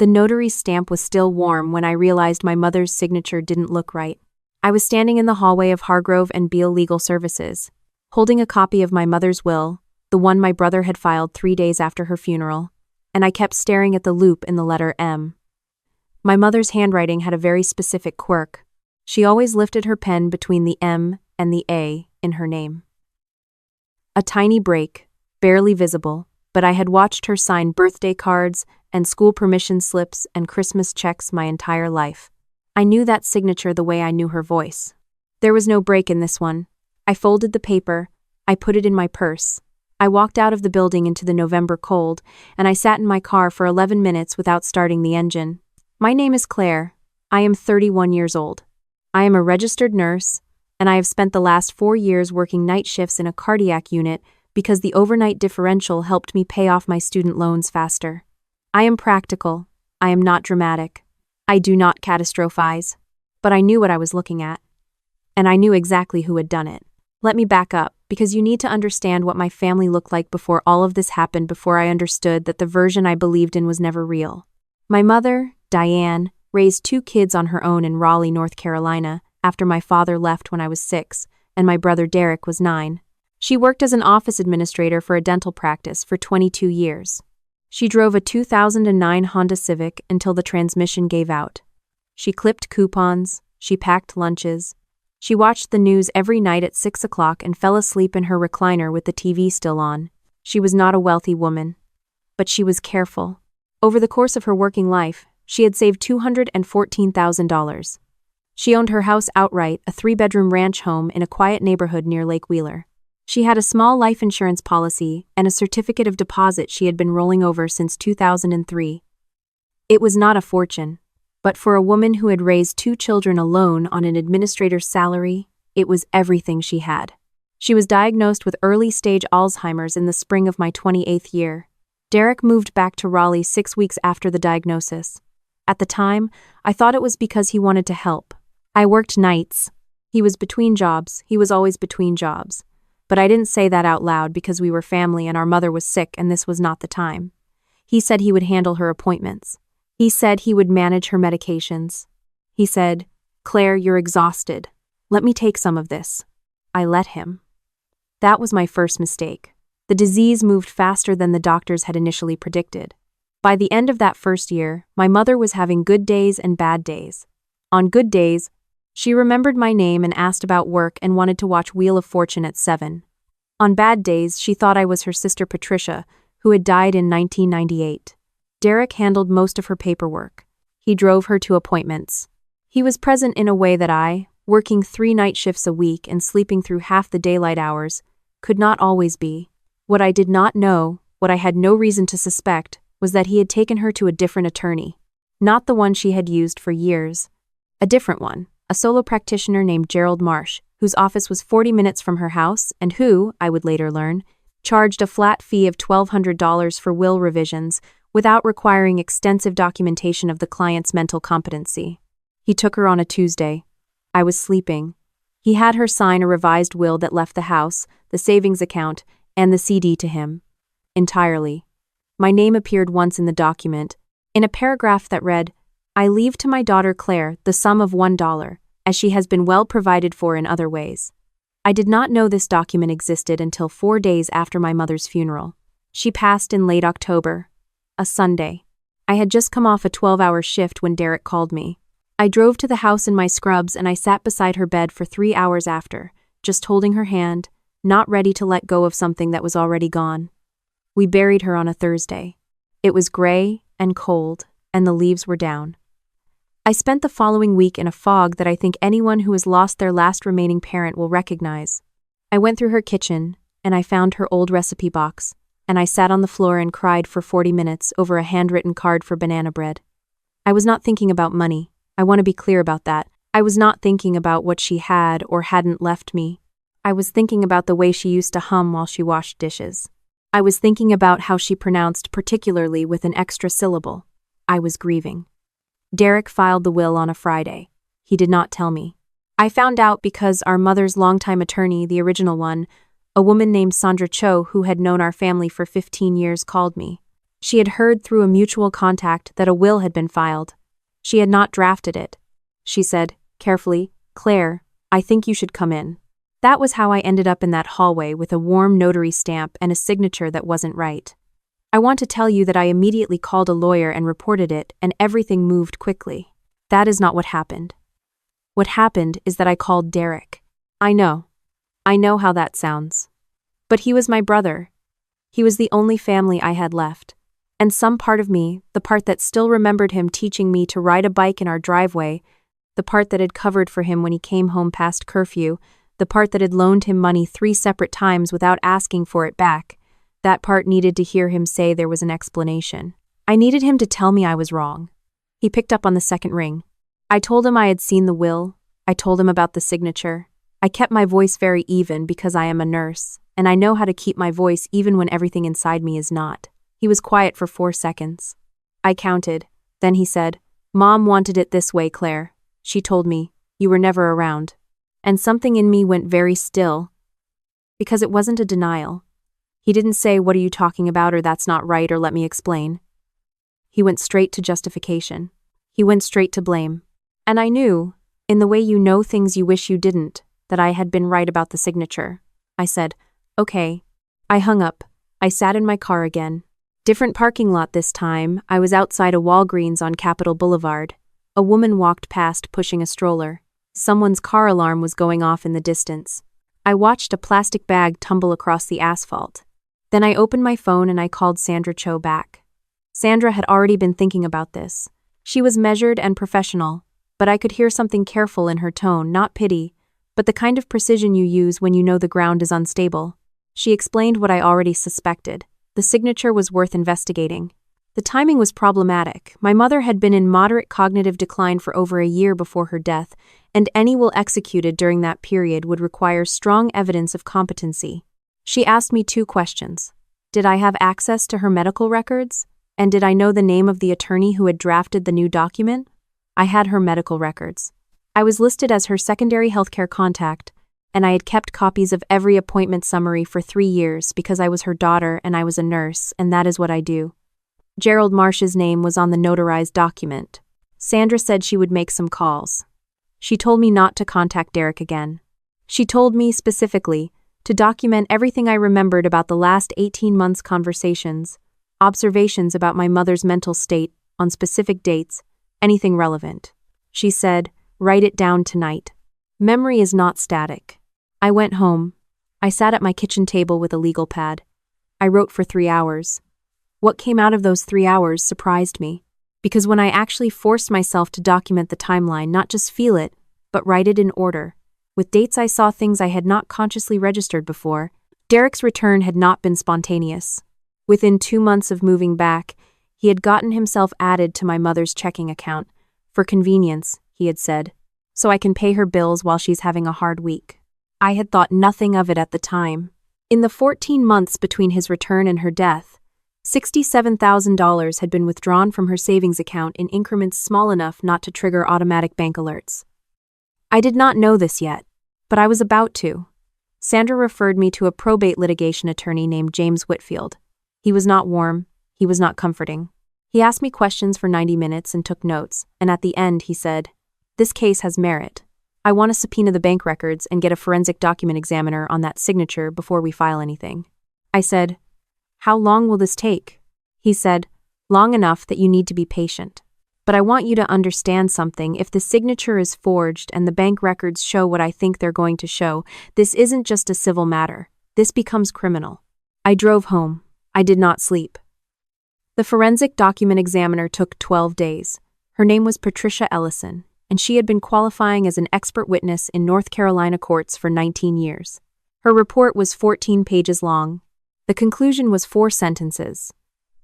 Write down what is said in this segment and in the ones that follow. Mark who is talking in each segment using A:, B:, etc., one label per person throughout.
A: The notary's stamp was still warm when I realized my mother's signature didn't look right. I was standing in the hallway of Hargrove and Beale Legal Services, holding a copy of my mother's will, the one my brother had filed 3 days after her funeral, and I kept staring at the loop in the letter M. My mother's handwriting had a very specific quirk. She always lifted her pen between the M and the A in her name. A tiny break, barely visible, but I had watched her sign birthday cards and school permission slips and Christmas checks my entire life. I knew that signature the way I knew her voice. There was no break in this one. I folded the paper, I put it in my purse. I walked out of the building into the November cold, and I sat in my car for 11 minutes without starting the engine. My name is Claire. I am 31 years old. I am a registered nurse, and I have spent the last 4 years working night shifts in a cardiac unit because the overnight differential helped me pay off my student loans faster. I am practical. I am not dramatic. I do not catastrophize. But I knew what I was looking at. And I knew exactly who had done it. Let me back up, because you need to understand what my family looked like before all of this happened, before I understood that the version I believed in was never real. My mother, Diane, raised 2 kids on her own in Raleigh, North Carolina, after my father left when I was 6, and my brother Derek was 9. She worked as an office administrator for a dental practice for 22 years. She drove a 2009 Honda Civic until the transmission gave out. She clipped coupons, she packed lunches. She watched the news every night at 6 o'clock and fell asleep in her recliner with the TV still on. She was not a wealthy woman. But she was careful. Over the course of her working life, she had saved $214,000. She owned her house outright, a 3-bedroom ranch home in a quiet neighborhood near Lake Wheeler. She had a small life insurance policy and a certificate of deposit she had been rolling over since 2003. It was not a fortune, but for a woman who had raised 2 children alone on an administrator's salary, it was everything she had. She was diagnosed with early-stage Alzheimer's in the spring of my 28th year. Derek moved back to Raleigh 6 weeks after the diagnosis. At the time, I thought it was because he wanted to help. I worked nights. He was between jobs. He was always between jobs. But I didn't say that out loud because we were family and our mother was sick and this was not the time. He said he would handle her appointments. He said he would manage her medications. He said, "Claire, you're exhausted. Let me take some of this." I let him. That was my first mistake. The disease moved faster than the doctors had initially predicted. By the end of that first year, my mother was having good days and bad days. On good days, she remembered my name and asked about work and wanted to watch Wheel of Fortune at 7. On bad days, she thought I was her sister Patricia, who had died in 1998. Derek handled most of her paperwork. He drove her to appointments. He was present in a way that I, working 3 night shifts a week and sleeping through half the daylight hours, could not always be. What I did not know, what I had no reason to suspect, was that he had taken her to a different attorney. Not the one she had used for years. A different one, a solo practitioner named Gerald Marsh, whose office was 40 minutes from her house and who, I would later learn, charged a flat fee of $1,200 for will revisions without requiring extensive documentation of the client's mental competency. He took her on a Tuesday. I was sleeping. He had her sign a revised will that left the house, the savings account, and the CD to him. Entirely. My name appeared once in the document, in a paragraph that read, "I leave to my daughter Claire the sum of $1, as she has been well provided for in other ways." I did not know this document existed until 4 days after my mother's funeral. She passed in late October, a Sunday. I had just come off a 12-hour shift when Derek called me. I drove to the house in my scrubs and I sat beside her bed for 3 hours after, just holding her hand, not ready to let go of something that was already gone. We buried her on a Thursday. It was gray and cold, and the leaves were down. I spent the following week in a fog that I think anyone who has lost their last remaining parent will recognize. I went through her kitchen, and I found her old recipe box, and I sat on the floor and cried for 40 minutes over a handwritten card for banana bread. I was not thinking about money. I want to be clear about that. I was not thinking about what she had or hadn't left me. I was thinking about the way she used to hum while she washed dishes. I was thinking about how she pronounced particularly with an extra syllable. I was grieving. Derek filed the will on a Friday. He did not tell me. I found out because our mother's longtime attorney, the original one, a woman named Sandra Cho who had known our family for 15 years, called me. She had heard through a mutual contact that a will had been filed. She had not drafted it. She said, carefully, "Claire, I think you should come in." That was how I ended up in that hallway with a warm notary stamp and a signature that wasn't right. I want to tell you that I immediately called a lawyer and reported it, and everything moved quickly. That is not what happened. What happened is that I called Derek. I know how that sounds. But he was my brother. He was the only family I had left. And some part of me, the part that still remembered him teaching me to ride a bike in our driveway, the part that had covered for him when he came home past curfew, the part that had loaned him money 3 separate times without asking for it back, that part needed to hear him say there was an explanation. I needed him to tell me I was wrong. He picked up on the second ring. I told him I had seen the will. I told him about the signature. I kept my voice very even because I am a nurse, and I know how to keep my voice even when everything inside me is not. He was quiet for 4 seconds. I counted. Then he said, "Mom wanted it this way, Claire. She told me, you were never around." And something in me went very still, because it wasn't a denial. He didn't say, "What are you talking about?" or "That's not right," or "Let me explain." He went straight to justification. He went straight to blame. And I knew, in the way you know things you wish you didn't, that I had been right about the signature. I said, "Okay." I hung up. I sat in my car again. Different parking lot this time. I was outside a Walgreens on Capitol Boulevard. A woman walked past pushing a stroller. Someone's car alarm was going off in the distance. I watched a plastic bag tumble across the asphalt. Then I opened my phone and I called Sandra Cho back. Sandra had already been thinking about this. She was measured and professional, but I could hear something careful in her tone, not pity, but the kind of precision you use when you know the ground is unstable. She explained what I already suspected. The signature was worth investigating. The timing was problematic. My mother had been in moderate cognitive decline for over a year before her death, and any will executed during that period would require strong evidence of competency. She asked me 2 questions. Did I have access to her medical records? And did I know the name of the attorney who had drafted the new document? I had her medical records. I was listed as her secondary healthcare contact, and I had kept copies of every appointment summary for 3 years because I was her daughter and I was a nurse, and that is what I do. Gerald Marsh's name was on the notarized document. Sandra said she would make some calls. She told me not to contact Derek again. She told me, specifically, to document everything I remembered about the last 18 months' conversations, observations about my mother's mental state on specific dates, anything relevant. She said, "Write it down tonight." Memory is not static. I went home. I sat at my kitchen table with a legal pad. I wrote for 3 hours. What came out of those 3 hours surprised me, because when I actually forced myself to document the timeline, not just feel it, but write it in order, with dates I saw things I had not consciously registered before, Derek's return had not been spontaneous. Within 2 months of moving back, he had gotten himself added to my mother's checking account, for convenience, he had said, so I can pay her bills while she's having a hard week. I had thought nothing of it at the time. In the 14 months between his return and her death, $67,000 had been withdrawn from her savings account in increments small enough not to trigger automatic bank alerts. I did not know this yet, but I was about to. Sandra referred me to a probate litigation attorney named James Whitfield. He was not warm, he was not comforting. He asked me questions for 90 minutes and took notes, and at the end he said, "This case has merit. I want to subpoena the bank records and get a forensic document examiner on that signature before we file anything." I said, "How long will this take?" He said, "Long enough that you need to be patient. But I want you to understand something. If the signature is forged and the bank records show what I think they're going to show, this isn't just a civil matter. This becomes criminal." I drove home. I did not sleep. The forensic document examiner took 12 days. Her name was Patricia Ellison, and she had been qualifying as an expert witness in North Carolina courts for 19 years. Her report was 14 pages long. The conclusion was 4 sentences.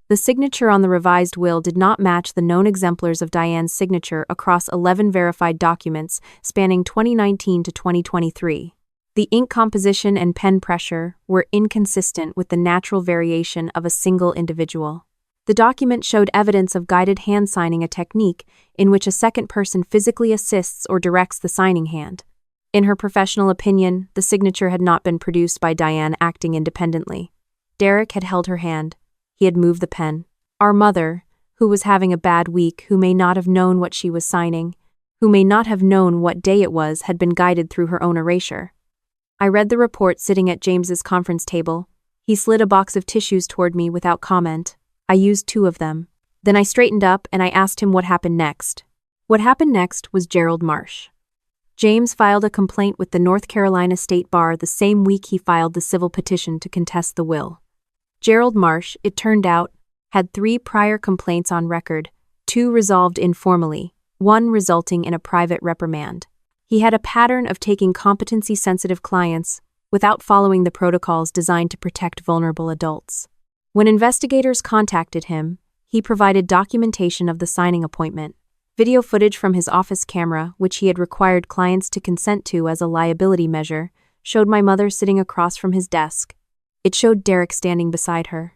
A: The signature on the revised will did not match the known exemplars of Diane's signature across 11 verified documents spanning 2019 to 2023. The ink composition and pen pressure were inconsistent with the natural variation of a single individual. The document showed evidence of guided hand signing, a technique in which a second person physically assists or directs the signing hand. In her professional opinion, the signature had not been produced by Diane acting independently. Derek had held her hand. He had moved the pen. Our mother, who was having a bad week, who may not have known what she was signing, who may not have known what day it was, had been guided through her own erasure. I read the report sitting at James's conference table. He slid a box of tissues toward me without comment. I used 2 of them. Then I straightened up and I asked him what happened next. What happened next was Gerald Marsh. James filed a complaint with the North Carolina State Bar the same week he filed the civil petition to contest the will. Gerald Marsh, it turned out, had 3 prior complaints on record, 2 resolved informally, 1 resulting in a private reprimand. He had a pattern of taking competency-sensitive clients without following the protocols designed to protect vulnerable adults. When investigators contacted him, he provided documentation of the signing appointment. Video footage from his office camera, which he had required clients to consent to as a liability measure, showed my mother sitting across from his desk. It showed Derek standing beside her.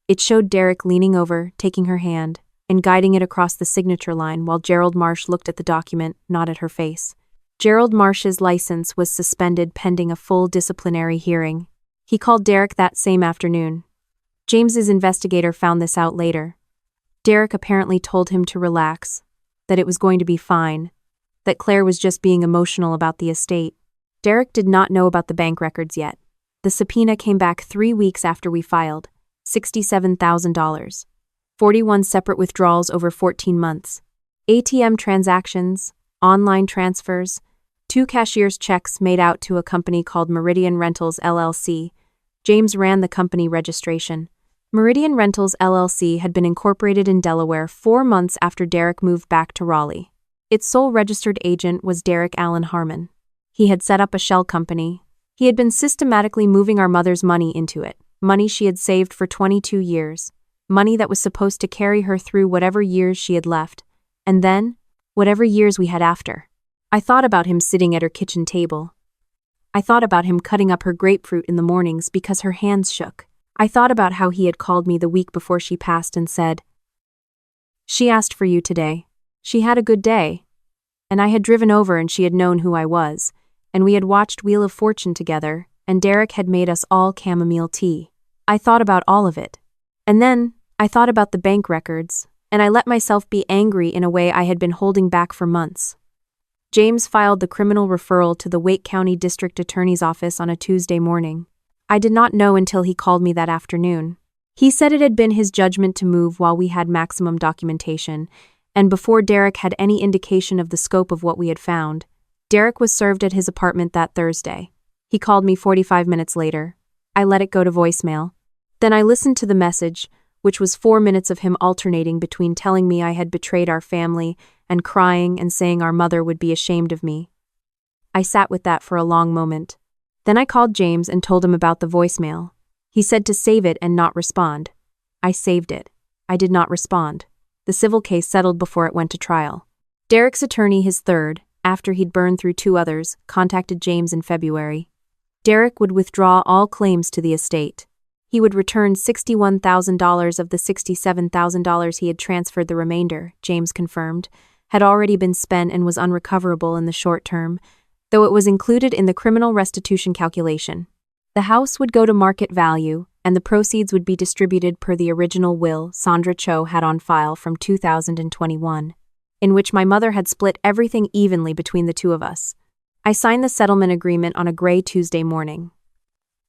A: It showed Derek leaning over, taking her hand, and guiding it across the signature line while Gerald Marsh looked at the document, not at her face. Gerald Marsh's license was suspended pending a full disciplinary hearing. He called Derek that same afternoon. James's investigator found this out later. Derek apparently told him to relax, that it was going to be fine, that Claire was just being emotional about the estate. Derek did not know about the bank records yet. The subpoena came back 3 weeks after we filed. $67,000. 41 separate withdrawals over 14 months. ATM transactions, online transfers, 2 cashier's checks made out to a company called Meridian Rentals LLC. James ran the company registration. Meridian Rentals LLC had been incorporated in Delaware 4 months after Derek moved back to Raleigh. Its sole registered agent was Derek Allen Harmon. He had set up a shell company. He had been systematically moving our mother's money into it, money she had saved for 22 years, money that was supposed to carry her through whatever years she had left, and then, whatever years we had after. I thought about him sitting at her kitchen table. I thought about him cutting up her grapefruit in the mornings because her hands shook. I thought about how he had called me the week before she passed and said, "She asked for you today. She had a good day." And I had driven over and she had known who I was, and we had watched Wheel of Fortune together, and Derek had made us all chamomile tea. I thought about all of it. And then, I thought about the bank records, and I let myself be angry in a way I had been holding back for months. James filed the criminal referral to the Wake County District Attorney's Office on a Tuesday morning. I did not know until he called me that afternoon. He said it had been his judgment to move while we had maximum documentation, and before Derek had any indication of the scope of what we had found. Derek was served at his apartment that Thursday. He called me 45 minutes later. I let it go to voicemail. Then I listened to the message, which was 4 minutes of him alternating between telling me I had betrayed our family and crying and saying our mother would be ashamed of me. I sat with that for a long moment. Then I called James and told him about the voicemail. He said to save it and not respond. I saved it. I did not respond. The civil case settled before it went to trial. Derek's attorney, his third, after he'd burned through 2 others, contacted James in February. Derek would withdraw all claims to the estate. He would return $61,000 of the $67,000 he had transferred. The remainder, James confirmed, had already been spent and was unrecoverable in the short term, though it was included in the criminal restitution calculation. The house would go to market value, and the proceeds would be distributed per the original will Sandra Cho had on file from 2021, in which my mother had split everything evenly between the 2 of us. I signed the settlement agreement on a gray Tuesday morning.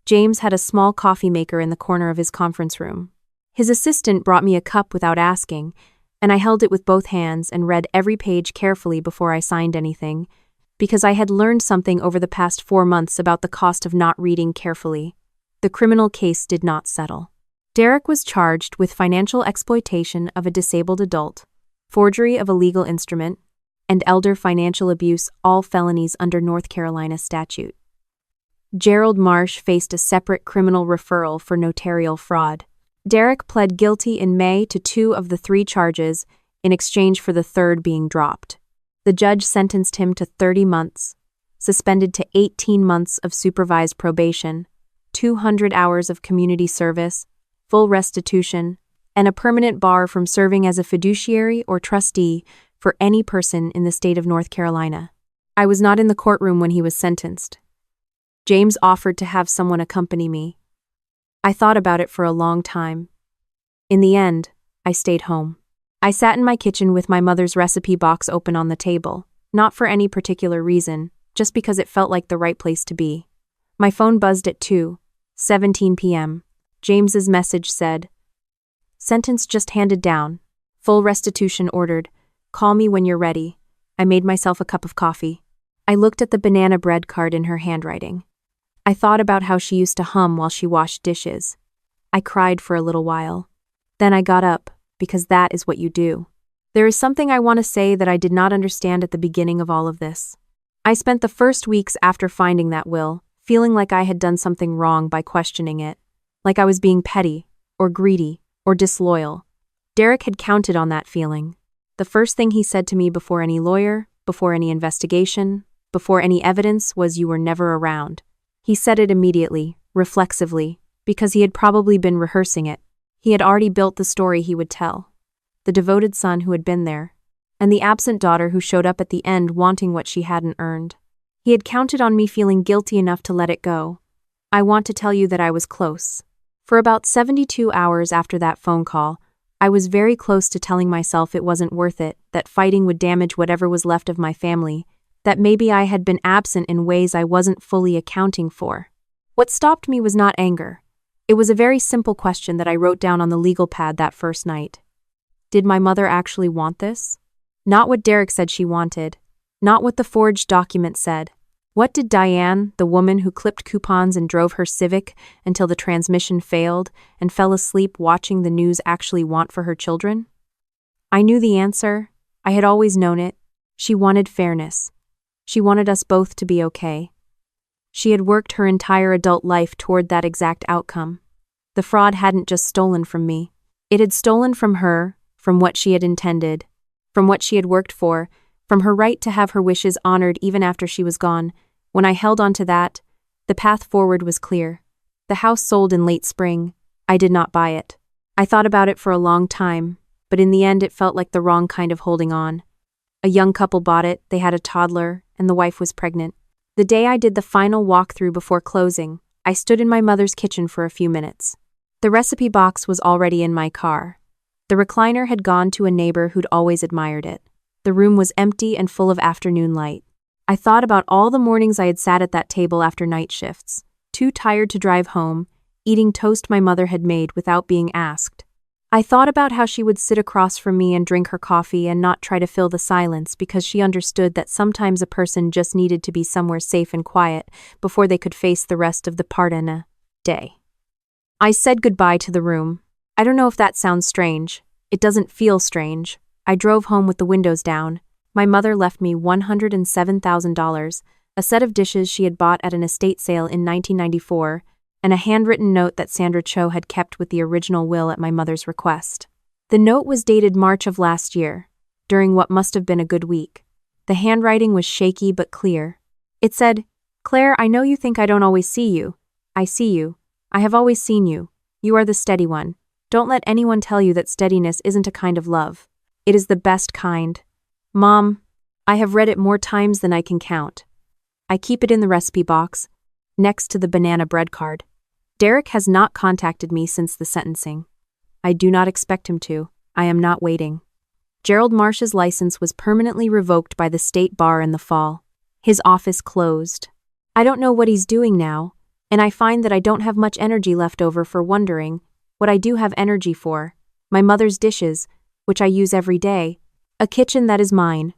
A: James had a small coffee maker in the corner of his conference room. His assistant brought me a cup without asking, and I held it with both hands and read every page carefully before I signed anything, because I had learned something over the past 4 months about the cost of not reading carefully. The criminal case did not settle. Derek was charged with financial exploitation of a disabled adult, forgery of a legal instrument, and elder financial abuse, all felonies under North Carolina statute. Gerald Marsh faced a separate criminal referral for notarial fraud. Derek pled guilty in May to 2 of the 3 charges in exchange for the 3rd being dropped. The judge sentenced him to 30 months, suspended to 18 months of supervised probation, 200 hours of community service, full restitution, and a permanent bar from serving as a fiduciary or trustee for any person in the state of North Carolina. I was not in the courtroom when he was sentenced. James offered to have someone accompany me. I thought about it for a long time. In the end, I stayed home. I sat in my kitchen with my mother's recipe box open on the table, not for any particular reason, just because it felt like the right place to be. My phone buzzed at 2:17 p.m. James's message said, "Sentence just handed down. Full restitution ordered. Call me when you're ready." I made myself a cup of coffee. I looked at the banana bread card in her handwriting. I thought about how she used to hum while she washed dishes. I cried for a little while. Then I got up, because that is what you do. There is something I want to say that I did not understand at the beginning of all of this. I spent the first weeks after finding that will, feeling like I had done something wrong by questioning it, like I was being petty, or greedy, or disloyal. Derek had counted on that feeling. The first thing he said to me before any lawyer, before any investigation, before any evidence was, "You were never around." He said it immediately, reflexively, because he had probably been rehearsing it. He had already built the story he would tell. The devoted son who had been there, and the absent daughter who showed up at the end wanting what she hadn't earned. He had counted on me feeling guilty enough to let it go. I want to tell you that I was close. For about 72 hours after that phone call, I was very close to telling myself it wasn't worth it, that fighting would damage whatever was left of my family, that maybe I had been absent in ways I wasn't fully accounting for. What stopped me was not anger. It was a very simple question that I wrote down on the legal pad that first night. Did my mother actually want this? Not what Derek said she wanted. Not what the forged document said. What did Diane, the woman who clipped coupons and drove her Civic until the transmission failed and fell asleep watching the news, actually want for her children? I knew the answer. I had always known it. She wanted fairness. She wanted us both to be okay. She had worked her entire adult life toward that exact outcome. The fraud hadn't just stolen from me. It had stolen from her, from what she had intended, from what she had worked for, from her right to have her wishes honored even after she was gone. When I held on to that, the path forward was clear. The house sold in late spring. I did not buy it. I thought about it for a long time, but in the end it felt like the wrong kind of holding on. A young couple bought it, they had a toddler, and the wife was pregnant. The day I did the final walkthrough before closing, I stood in my mother's kitchen for a few minutes. The recipe box was already in my car. The recliner had gone to a neighbor who'd always admired it. The room was empty and full of afternoon light. I thought about all the mornings I had sat at that table after night shifts, too tired to drive home, eating toast my mother had made without being asked. I thought about how she would sit across from me and drink her coffee and not try to fill the silence because she understood that sometimes a person just needed to be somewhere safe and quiet before they could face the rest of the partena day. I said goodbye to the room. I don't know if that sounds strange. It doesn't feel strange. I drove home with the windows down. My mother left me $107,000, a set of dishes she had bought at an estate sale in 1994, and a handwritten note that Sandra Cho had kept with the original will at my mother's request. The note was dated March of last year, during what must have been a good week. The handwriting was shaky but clear. It said, "Claire, I know you think I don't always see you. I see you. I have always seen you. You are the steady one. Don't let anyone tell you that steadiness isn't a kind of love. It is the best kind. Mom, I have read it more times than I can count. I keep it in the recipe box, next to the banana bread card. Derek has not contacted me since the sentencing. I do not expect him to. I am not waiting. Gerald Marsh's license was permanently revoked by the state bar in the fall. His office closed. I don't know what he's doing now, and I find that I don't have much energy left over for wondering what I do have energy for. My mother's dishes, which I use every day, a kitchen that is mine,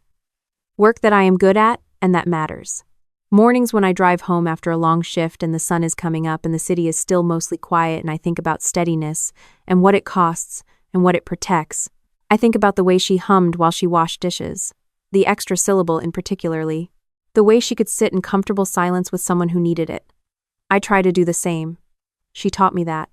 A: work that I am good at and that matters. Mornings when I drive home after a long shift and the sun is coming up and the city is still mostly quiet and I think about steadiness and what it costs and what it protects. I think about the way she hummed while she washed dishes, the extra syllable in particularly, the way she could sit in comfortable silence with someone who needed it. I try to do the same. She taught me that.